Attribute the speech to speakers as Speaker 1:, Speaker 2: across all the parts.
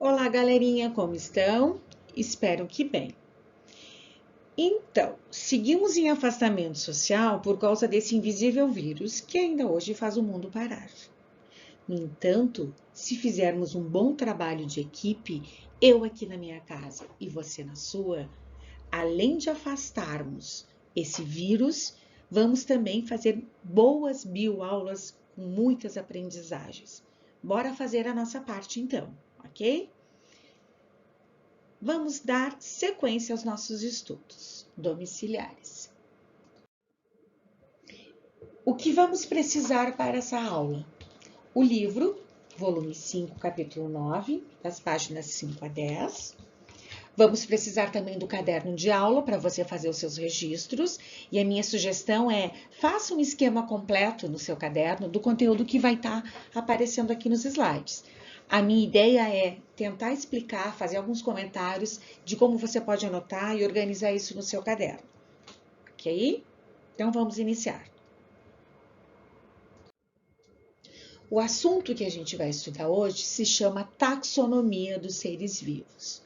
Speaker 1: Olá, galerinha, como estão? Espero que bem. Então, seguimos em afastamento social por causa desse invisível vírus que ainda hoje faz o mundo parar. No entanto, se fizermos um bom trabalho de equipe, eu aqui na minha casa e você na sua, além de afastarmos esse vírus, vamos também fazer boas bioaulas com muitas aprendizagens. Bora fazer a nossa parte então, ok? Vamos dar sequência aos nossos estudos domiciliares. O que vamos precisar para essa aula? O livro, volume 5, capítulo 9, das páginas 5 a 10. Vamos precisar também do caderno de aula para você fazer os seus registros. E a minha sugestão é, faça um esquema completo no seu caderno do conteúdo que vai estar aparecendo aqui nos slides. A minha ideia é tentar explicar, fazer alguns comentários de como você pode anotar e organizar isso no seu caderno. Ok? Então, vamos iniciar. O assunto que a gente vai estudar hoje se chama taxonomia dos seres vivos.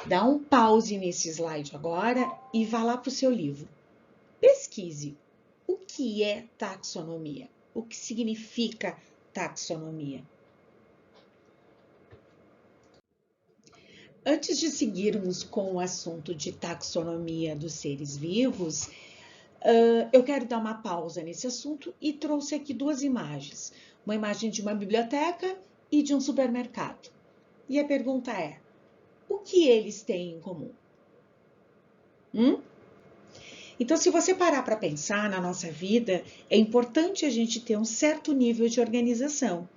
Speaker 1: Dá um pause nesse slide agora e vá lá para o seu livro. Pesquise o que é taxonomia, o que significa taxonomia. Antes de seguirmos com o assunto de taxonomia dos seres vivos, eu quero dar uma pausa nesse assunto e trouxe aqui duas imagens. Uma imagem de uma biblioteca e de um supermercado. E a pergunta é, o que eles têm em comum? Então, se você parar para pensar na nossa vida, é importante a gente ter um certo nível de organização.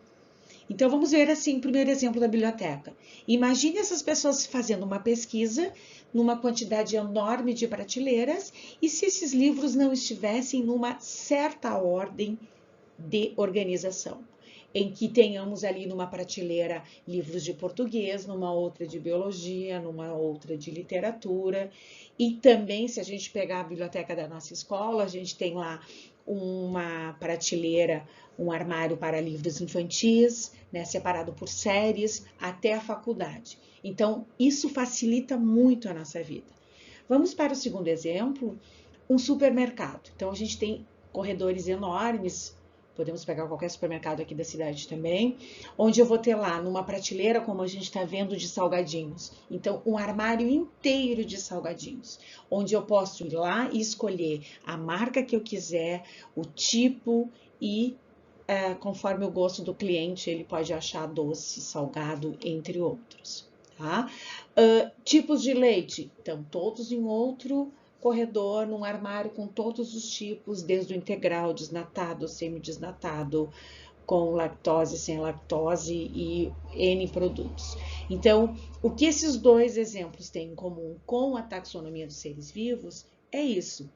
Speaker 1: Então, vamos ver assim, o primeiro exemplo da biblioteca. Imagine essas pessoas fazendo uma pesquisa numa quantidade enorme de prateleiras e se esses livros não estivessem numa certa ordem de organização, em que tenhamos ali numa prateleira livros de português, numa outra de biologia, numa outra de literatura. E também, se a gente pegar a biblioteca da nossa escola, a gente tem lá uma prateleira, um armário para livros infantis, né, separado por séries, até a faculdade. Então, isso facilita muito a nossa vida. Vamos para o segundo exemplo, um supermercado. Então, a gente tem corredores enormes, podemos pegar qualquer supermercado aqui da cidade também, onde eu vou ter lá numa prateleira, como a gente está vendo, de salgadinhos. Então, um armário inteiro de salgadinhos, onde eu posso ir lá e escolher a marca que eu quiser, o tipo e conforme o gosto do cliente, ele pode achar doce, salgado, entre outros. Tá? Tipos de leite, então todos em outro corredor, num armário com todos os tipos, desde o integral, desnatado, semidesnatado, com lactose, sem lactose e N produtos. Então, o que esses dois exemplos têm em comum com a taxonomia dos seres vivos é isso.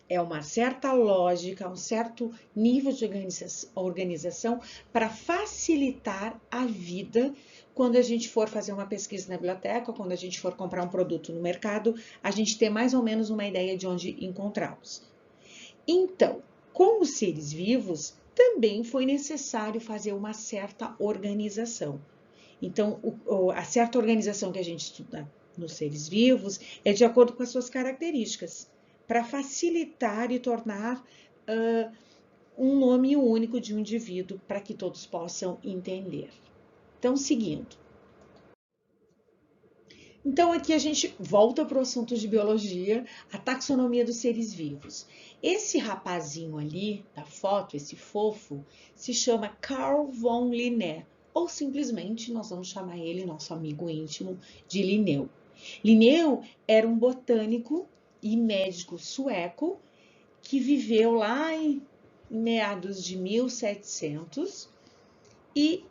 Speaker 1: É uma certa lógica, um certo nível de organização para facilitar a vida quando a gente for fazer uma pesquisa na biblioteca, quando a gente for comprar um produto no mercado, a gente ter mais ou menos uma ideia de onde encontrá-los. Então, com os seres vivos, também foi necessário fazer uma certa organização. Então, a certa organização que a gente estuda nos seres vivos é de acordo com as suas características, para facilitar e tornar um nome único de um indivíduo para que todos possam entender. Então, seguindo. Então, aqui a gente volta para o assunto de biologia, a taxonomia dos seres vivos. Esse rapazinho ali da foto, esse fofo, se chama Carl von Linné, ou simplesmente nós vamos chamar ele, nosso amigo íntimo, de Linneu. Linneu era um botânico e médico sueco que viveu lá em meados de 1700 e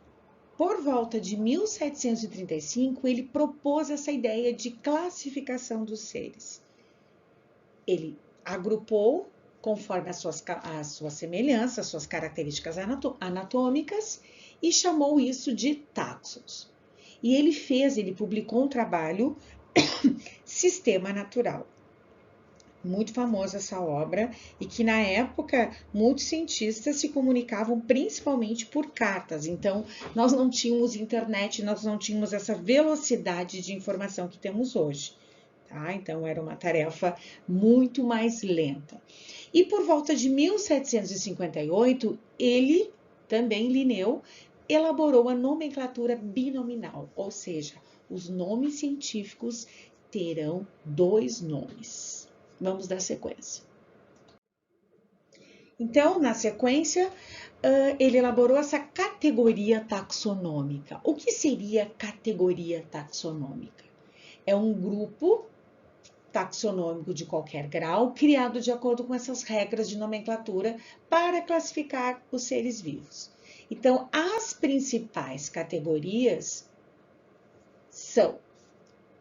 Speaker 1: por volta de 1735 ele propôs essa ideia de classificação dos seres. Ele agrupou conforme as suas semelhanças, as suas características anatômicas e chamou isso de taxons. E ele publicou um trabalho Sistema Natural. muito famosa essa obra, e que na época muitos cientistas se comunicavam principalmente por cartas. Então, nós não tínhamos internet, nós não tínhamos essa velocidade de informação que temos hoje. Tá? Então, era uma tarefa muito mais lenta. E por volta de 1758, ele, também Linneu, elaborou a nomenclatura binominal, ou seja, os nomes científicos terão 2 nomes. Vamos dar sequência. Então, na sequência, ele elaborou essa categoria taxonômica. O que seria categoria taxonômica? É um grupo taxonômico de qualquer grau, criado de acordo com essas regras de nomenclatura para classificar os seres vivos. Então, as principais categorias são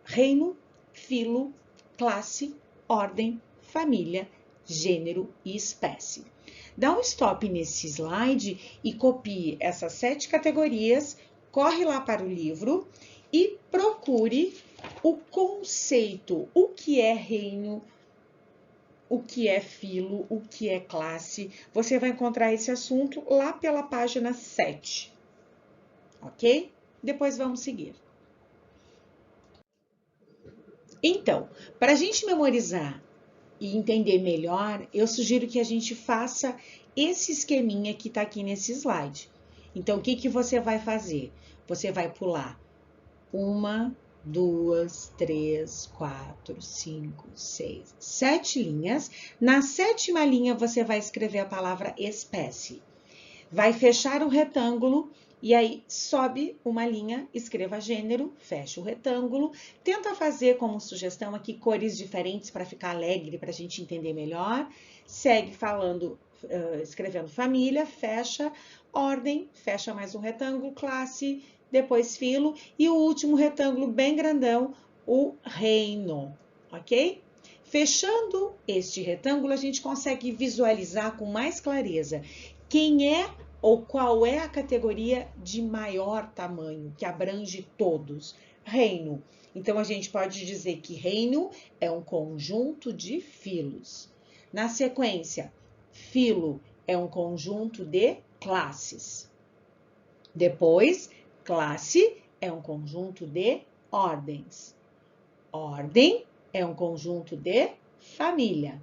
Speaker 1: reino, filo, classe, ordem, família, gênero e espécie. Dá um stop nesse slide e copie essas 7 categorias, corre lá para o livro e procure o conceito, o que é reino, o que é filo, o que é classe. Você vai encontrar esse assunto lá pela página 7, ok? Depois vamos seguir. Então, para a gente memorizar e entender melhor, eu sugiro que a gente faça esse esqueminha que está aqui nesse slide. Então, o que você vai fazer? Você vai pular 1, 2, 3, 4, 5, 6, 7 linhas. Na 7ª linha, você vai escrever a palavra espécie. Vai fechar o retângulo e aí sobe uma linha, escreva gênero, fecha o retângulo. Tenta fazer como sugestão aqui cores diferentes para ficar alegre, para a gente entender melhor. Segue falando, escrevendo família, fecha, ordem, fecha mais um retângulo, classe, depois filo e o último retângulo bem grandão, o reino, ok? Fechando este retângulo, a gente consegue visualizar com mais clareza quem é ou qual é a categoria de maior tamanho, que abrange todos. Reino. Então, a gente pode dizer que reino é um conjunto de filos. Na sequência, filo é um conjunto de classes. Depois, classe é um conjunto de ordens. Ordem é um conjunto de família.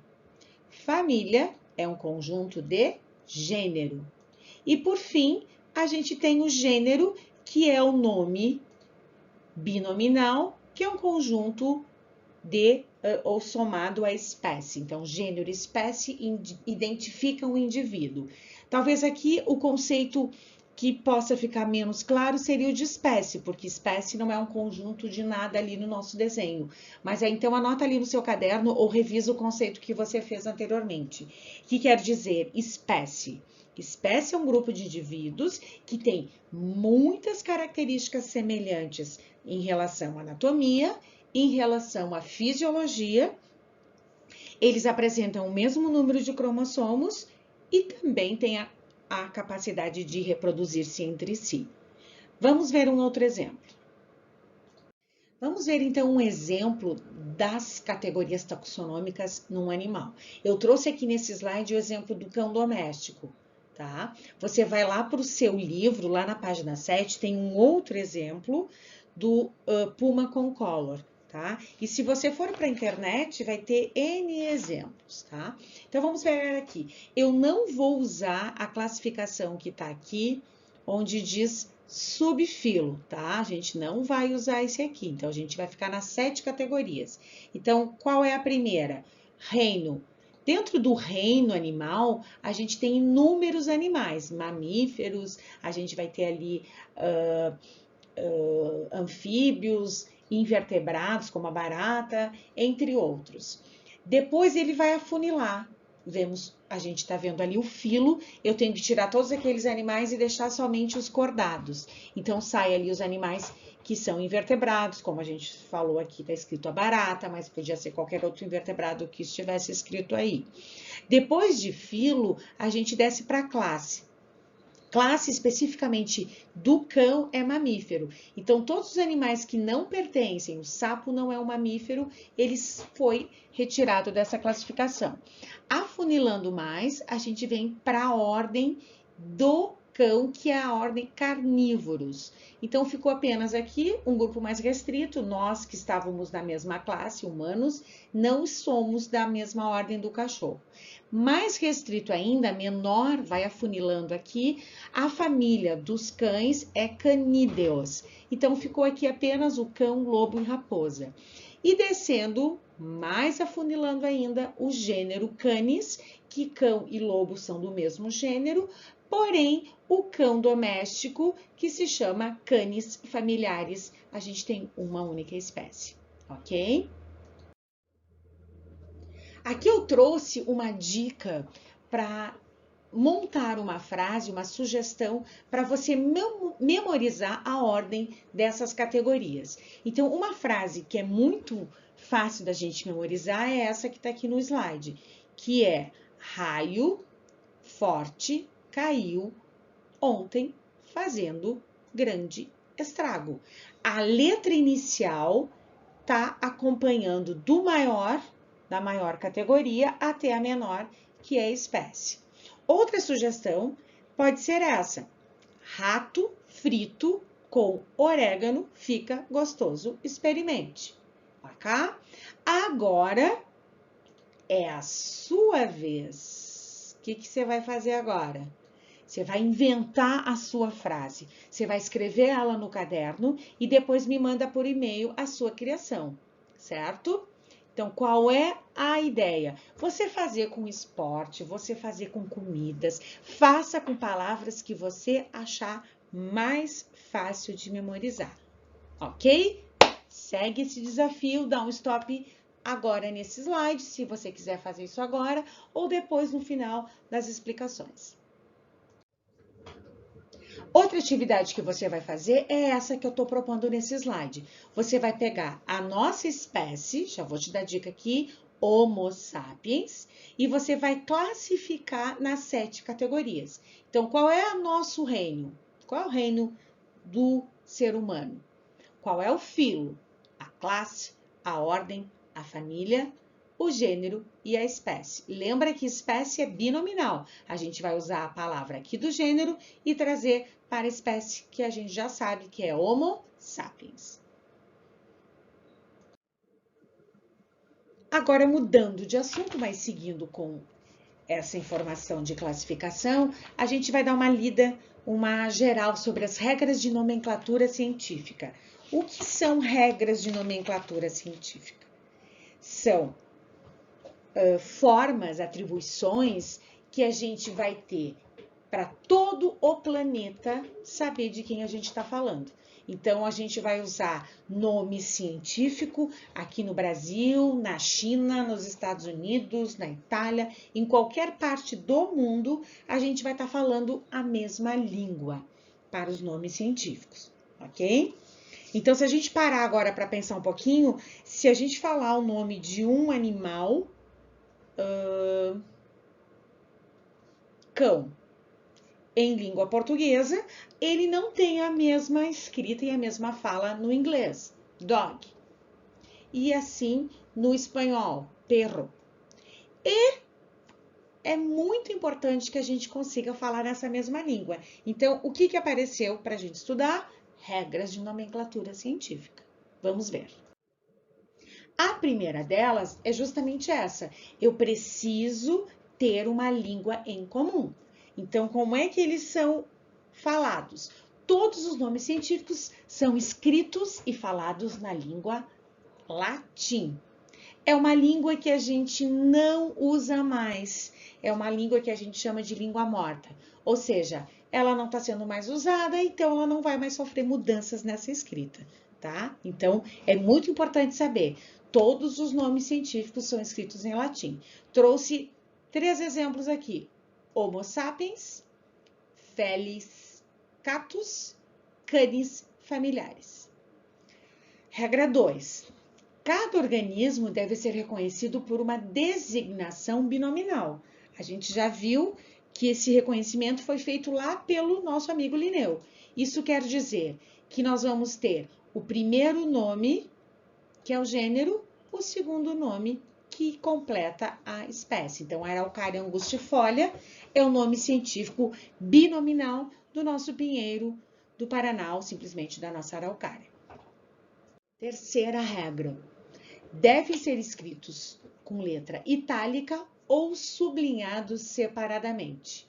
Speaker 1: Família é um conjunto de gênero. E por fim, a gente tem o gênero, que é o nome binominal, que é um conjunto de ou somado à espécie. Então, gênero e espécie identificam o indivíduo. Talvez aqui o conceito que possa ficar menos claro seria o de espécie, porque espécie não é um conjunto de nada ali no nosso desenho. Mas aí, então, anota ali no seu caderno ou revisa o conceito que você fez anteriormente. O que quer dizer espécie? Espécie é um grupo de indivíduos que tem muitas características semelhantes em relação à anatomia, em relação à fisiologia. Eles apresentam o mesmo número de cromossomos e também têm a capacidade de reproduzir-se entre si. Vamos ver um outro exemplo. Vamos ver então um exemplo das categorias taxonômicas num animal. Eu trouxe aqui nesse slide o exemplo do cão doméstico. Tá? Você vai lá para o seu livro, lá na página 7, tem um outro exemplo do Puma Concolor, tá? E se você for para a internet, vai ter N exemplos, tá? Então, vamos ver aqui. Eu não vou usar a classificação que está aqui, onde diz subfilo, tá? A gente não vai usar esse aqui, então a gente vai ficar nas 7 categorias. Então, qual é a primeira? Reino. Dentro do reino animal, a gente tem inúmeros animais, mamíferos, a gente vai ter ali anfíbios, invertebrados, como a barata, entre outros. Depois ele vai afunilar. Vemos, a gente está vendo ali o filo, eu tenho que tirar todos aqueles animais e deixar somente os cordados. Então, sai ali os animais que são invertebrados, como a gente falou aqui, está escrito a barata, mas podia ser qualquer outro invertebrado que estivesse escrito aí. Depois de filo, a gente desce para a classe. classe especificamente do cão é mamífero. Então, todos os animais que não pertencem, o sapo não é um mamífero, ele foi retirado dessa classificação. Afunilando mais, a gente vem para a ordem do cão, que é a ordem carnívoros. Então, ficou apenas aqui um grupo mais restrito. Nós que estávamos na mesma classe, humanos, não somos da mesma ordem do cachorro. Mais restrito ainda, menor, vai afunilando aqui, a família dos cães é canídeos. Então, ficou aqui apenas o cão, lobo e raposa. E descendo, mais afunilando ainda, o gênero Canis, que cão e lobo são do mesmo gênero, porém, o cão doméstico, que se chama Canis familiaris, a gente tem uma única espécie, ok? Aqui eu trouxe uma dica para montar uma frase, uma sugestão para você memorizar a ordem dessas categorias. Então, uma frase que é muito fácil da gente memorizar é essa que está aqui no slide, que é: raio forte caiu ontem fazendo grande estrago. A letra inicial está acompanhando da maior categoria até a menor, que é a espécie. Outra sugestão pode ser essa: rato frito com orégano fica gostoso, experimente. Ok? Agora é a sua vez. O que você vai fazer agora? Você vai inventar a sua frase. Você vai escrever ela no caderno e depois me manda por e-mail a sua criação, certo? Então, qual é a ideia? Você fazer com esporte, você fazer com comidas, faça com palavras que você achar mais fácil de memorizar, ok? Segue esse desafio, dá um stop agora nesse slide, se você quiser fazer isso agora, ou depois no final das explicações. Outra atividade que você vai fazer é essa que eu estou propondo nesse slide. Você vai pegar a nossa espécie, já vou te dar dica aqui, Homo sapiens, e você vai classificar nas 7 categorias. Então, qual é o nosso reino? Qual é o reino do ser humano? Qual é o filo? A classe, a ordem, a família, o gênero e a espécie. Lembra que espécie é binominal. A gente vai usar a palavra aqui do gênero e trazer para a espécie, que a gente já sabe que é Homo sapiens. Agora, mudando de assunto, mas seguindo com essa informação de classificação, a gente vai dar uma lida, uma geral sobre as regras de nomenclatura científica. O que são regras de nomenclatura científica? São formas, atribuições que a gente vai ter para todo o planeta saber de quem a gente está falando. Então, a gente vai usar nome científico aqui no Brasil, na China, nos Estados Unidos, na Itália, em qualquer parte do mundo, a gente vai estar falando a mesma língua para os nomes científicos, ok? Então, se a gente parar agora para pensar um pouquinho, se a gente falar o nome de um animal, cão, em língua portuguesa, ele não tem a mesma escrita e a mesma fala no inglês, dog. E assim no espanhol, perro. E é muito importante que a gente consiga falar nessa mesma língua. Então, o que apareceu para a gente estudar? Regras de nomenclatura científica. Vamos ver. A primeira delas é justamente essa. Eu preciso ter uma língua em comum. Então, como é que eles são falados? Todos os nomes científicos são escritos e falados na língua latim. É uma língua que a gente não usa mais. É uma língua que a gente chama de língua morta. Ou seja, ela não está sendo mais usada, então ela não vai mais sofrer mudanças nessa escrita, tá? Então, é muito importante saber. Todos os nomes científicos são escritos em latim. Trouxe 3 exemplos aqui. Homo sapiens, Felis catus, Canis familiaris. Regra 2. Cada organismo deve ser reconhecido por uma designação binominal. A gente já viu que esse reconhecimento foi feito lá pelo nosso amigo Linneu. Isso quer dizer que nós vamos ter o primeiro nome, que é o gênero, o segundo nome, que completa a espécie. Então, a Araucária angustifolia é o nome científico binominal do nosso pinheiro do Paraná, ou simplesmente da nossa Araucária. Terceira regra: devem ser escritos com letra itálica ou sublinhados separadamente,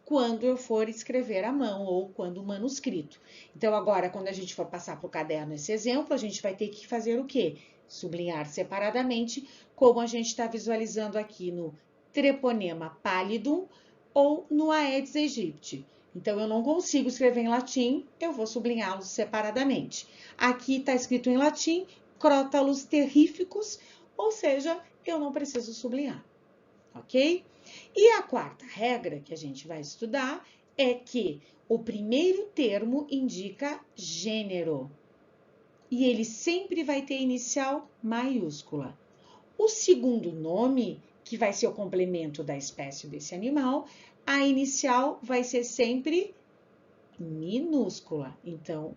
Speaker 1: quando eu for escrever à mão ou quando manuscrito. Então, agora, quando a gente for passar para o caderno esse exemplo, a gente vai ter que fazer o quê? Sublinhar separadamente, como a gente está visualizando aqui no Treponema pallidum ou no Aedes aegypti. Então, eu não consigo escrever em latim, eu vou sublinhá-los separadamente. Aqui está escrito em latim, Crotalus terrificus, ou seja, eu não preciso sublinhar, ok? E a quarta regra que a gente vai estudar é que o primeiro termo indica gênero e ele sempre vai ter inicial maiúscula. O segundo nome, que vai ser o complemento da espécie desse animal, a inicial vai ser sempre minúscula. Então,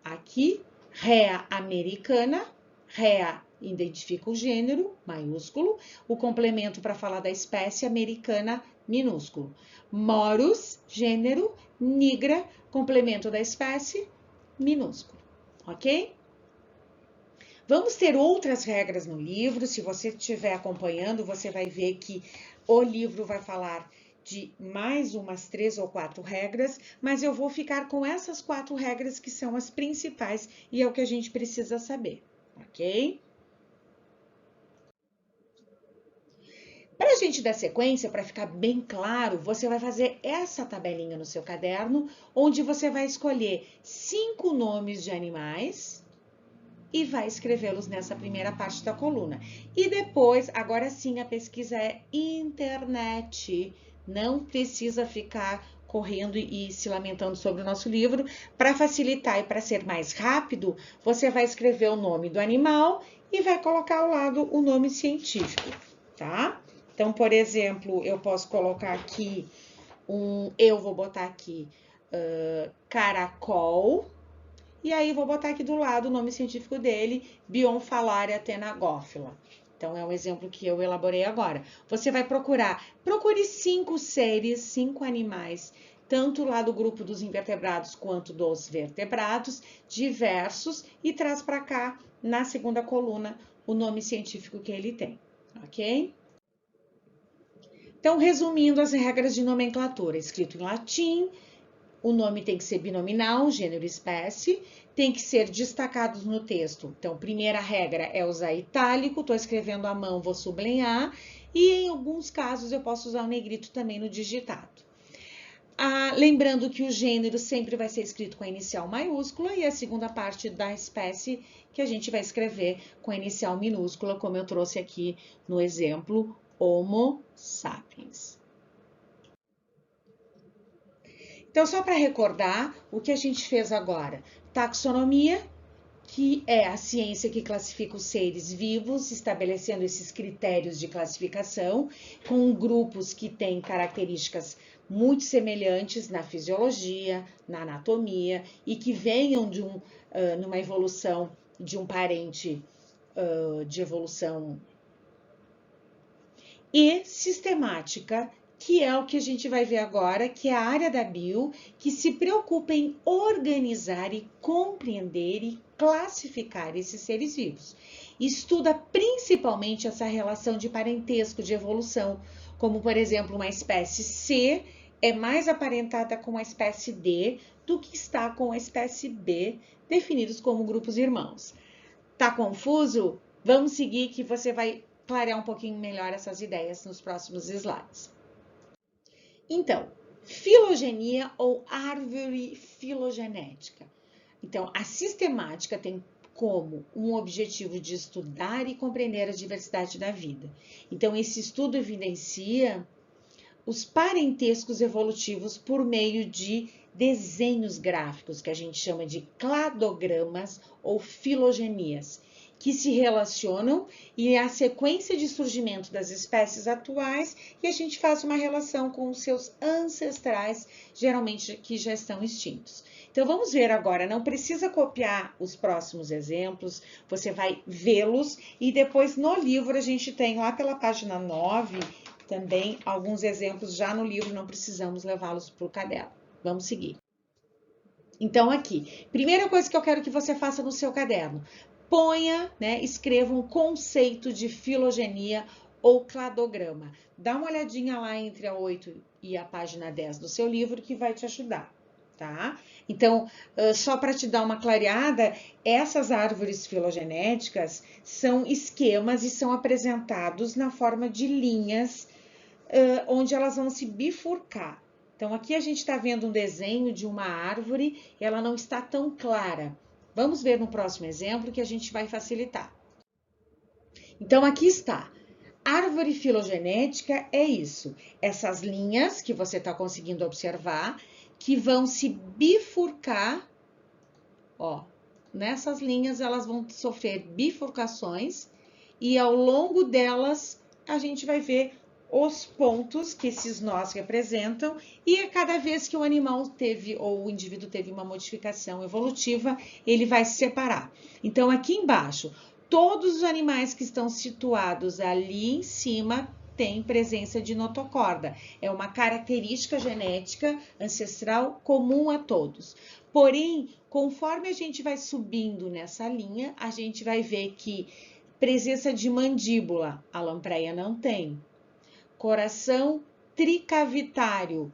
Speaker 1: aqui, Rea americana, Rea identifica o gênero, maiúsculo, o complemento para falar da espécie americana, minúsculo. Morus, gênero, nigra, complemento da espécie, minúsculo, ok? Vamos ter outras regras no livro, se você estiver acompanhando, você vai ver que o livro vai falar de mais umas 3 ou 4 regras, mas eu vou ficar com essas 4 regras que são as principais e é o que a gente precisa saber, ok? Para a gente dar sequência, para ficar bem claro, você vai fazer essa tabelinha no seu caderno, onde você vai escolher 5 nomes de animais e vai escrevê-los nessa primeira parte da coluna. E depois, agora sim, a pesquisa é internet. Não precisa ficar correndo e se lamentando sobre o nosso livro. Para facilitar e para ser mais rápido, você vai escrever o nome do animal e vai colocar ao lado o nome científico, tá? Então, por exemplo, eu posso colocar aqui eu vou botar aqui caracol, e aí vou botar aqui do lado o nome científico dele, Bionfalaria tenagófila. Então, é um exemplo que eu elaborei agora. Você vai procure 5 seres, 5 animais, tanto lá do grupo dos invertebrados quanto dos vertebrados, diversos, e traz para cá, na segunda coluna, o nome científico que ele tem, ok? Então, resumindo as regras de nomenclatura, escrito em latim, o nome tem que ser binominal, gênero e espécie, tem que ser destacados no texto. Então, primeira regra é usar itálico, estou escrevendo à mão, vou sublinhar, e em alguns casos eu posso usar o negrito também no digitado. Lembrando que o gênero sempre vai ser escrito com a inicial maiúscula e a segunda parte da espécie que a gente vai escrever com a inicial minúscula, como eu trouxe aqui no exemplo Homo sapiens. Então, só para recordar o que a gente fez agora. Taxonomia, que é a ciência que classifica os seres vivos, estabelecendo esses critérios de classificação, com grupos que têm características muito semelhantes na fisiologia, na anatomia, e que venham de numa evolução de um parente de evolução e sistemática, que é o que a gente vai ver agora, que é a área da bio, que se preocupa em organizar e compreender e classificar esses seres vivos. Estuda principalmente essa relação de parentesco, de evolução, como, por exemplo, uma espécie C é mais aparentada com a espécie D do que está com a espécie B, definidos como grupos irmãos. Tá confuso? Vamos seguir que você vai clarear um pouquinho melhor essas ideias nos próximos slides. Então, filogenia ou árvore filogenética. Então, a sistemática tem como um objetivo de estudar e compreender a diversidade da vida. Então, esse estudo evidencia os parentescos evolutivos por meio de desenhos gráficos, que a gente chama de cladogramas ou filogenias, que se relacionam e a sequência de surgimento das espécies atuais, e a gente faz uma relação com os seus ancestrais, geralmente que já estão extintos. Então vamos ver agora, não precisa copiar os próximos exemplos, você vai vê-los e depois no livro a gente tem lá pela página 9 também alguns exemplos já no livro, não precisamos levá-los para o caderno. Vamos seguir. Então aqui, primeira coisa que eu quero que você faça no seu caderno, ponha, né, escreva um conceito de filogenia ou cladograma. Dá uma olhadinha lá entre a 8 e a página 10 do seu livro que vai te ajudar, tá? Então, só para te dar uma clareada, essas árvores filogenéticas são esquemas e são apresentados na forma de linhas, onde elas vão se bifurcar. Então, aqui a gente está vendo um desenho de uma árvore, ela não está tão clara. Vamos ver no próximo exemplo que a gente vai facilitar. Então, aqui está. Árvore filogenética é isso. Essas linhas que você está conseguindo observar, que vão se bifurcar, ó. Nessas linhas, elas vão sofrer bifurcações e ao longo delas, a gente vai ver os pontos que esses nós representam, e a cada vez que o animal teve, ou o indivíduo teve uma modificação evolutiva, ele vai se separar. Então, aqui embaixo, todos os animais que estão situados ali em cima têm presença de notocorda. É uma característica genética ancestral comum a todos. Porém, conforme a gente vai subindo nessa linha, a gente vai ver que presença de mandíbula, a lampreia não tem. Coração tricavitário,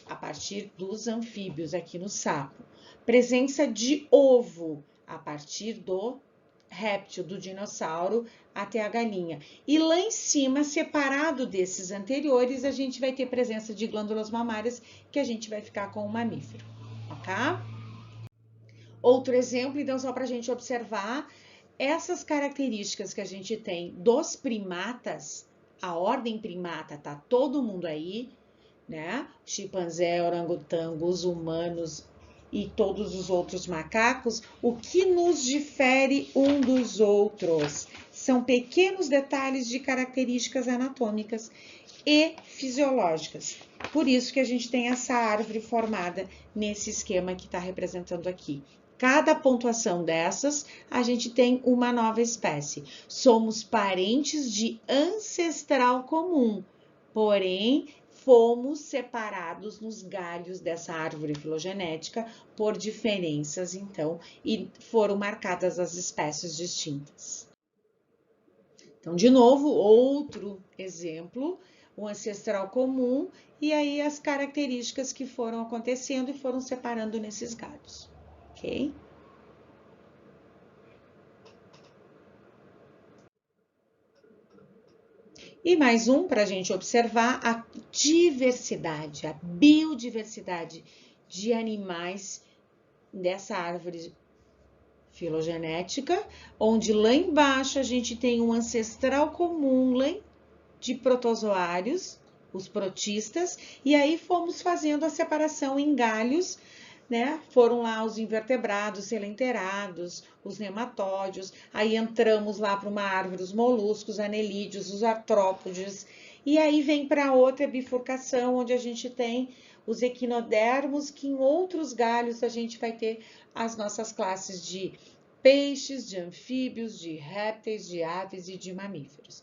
Speaker 1: a partir dos anfíbios aqui no sapo. Presença de ovo, a partir do réptil, do dinossauro, até a galinha. E lá em cima, separado desses anteriores, a gente vai ter presença de glândulas mamárias, que a gente vai ficar com o mamífero, ok? Outro exemplo, então, só para a gente observar, essas características que a gente tem dos primatas, a ordem primata, tá todo mundo aí, né? Chimpanzé, orangotango, os humanos e todos os outros macacos. O que nos difere um dos outros são pequenos detalhes de características anatômicas e fisiológicas. Por isso que a gente tem essa árvore formada nesse esquema que está representando aqui. Cada pontuação dessas, a gente tem uma nova espécie. Somos parentes de ancestral comum, porém, fomos separados nos galhos dessa árvore filogenética por diferenças, então, e foram marcadas as espécies distintas. Então, de novo, outro exemplo, o ancestral comum, e aí as características que foram acontecendo e foram separando nesses galhos. Ok? E mais um para a gente observar a diversidade, a biodiversidade de animais dessa árvore filogenética, onde lá embaixo a gente tem um ancestral comum de protozoários, os protistas, e aí fomos fazendo a separação em galhos, né? Foram lá os invertebrados, selenterados, os nematódios, aí entramos lá para uma árvore, os moluscos, anelídeos, os artrópodes, e aí vem para outra bifurcação, onde a gente tem os equinodermos, que em outros galhos a gente vai ter as nossas classes de peixes, de anfíbios, de répteis, de aves e de mamíferos,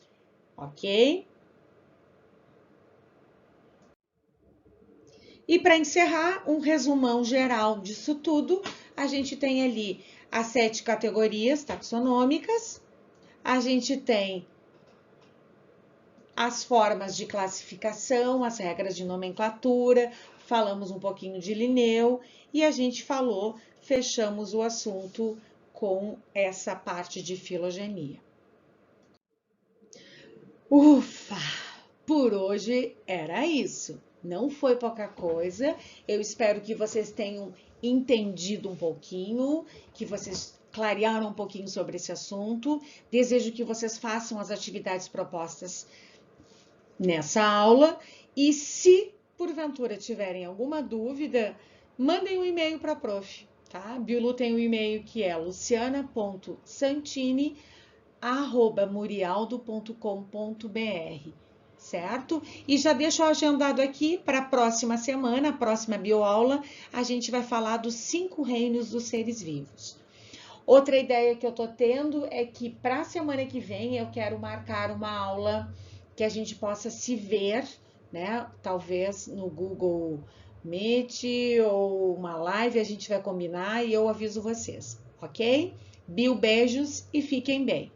Speaker 1: ok? E para encerrar, um resumão geral disso tudo, a gente tem ali as 7 categorias taxonômicas, a gente tem as formas de classificação, as regras de nomenclatura, falamos um pouquinho de Linneu e a gente falou, fechamos o assunto com essa parte de filogenia. Ufa! Por hoje era isso. Não foi pouca coisa. Eu espero que vocês tenham entendido um pouquinho, que vocês clarearam um pouquinho sobre esse assunto. Desejo que vocês façam as atividades propostas nessa aula. E se porventura tiverem alguma dúvida, mandem um e-mail para a prof. Tá? Biolu tem um e-mail que é luciana.santini, murialdo.com.br, certo? E já deixo agendado aqui para a próxima semana, a próxima bioaula, a gente vai falar dos 5 reinos dos seres vivos. Outra ideia que eu tô tendo é que para a semana que vem eu quero marcar uma aula que a gente possa se ver, né? Talvez no Google Meet ou uma live, a gente vai combinar e eu aviso vocês, ok? Beijos e fiquem bem.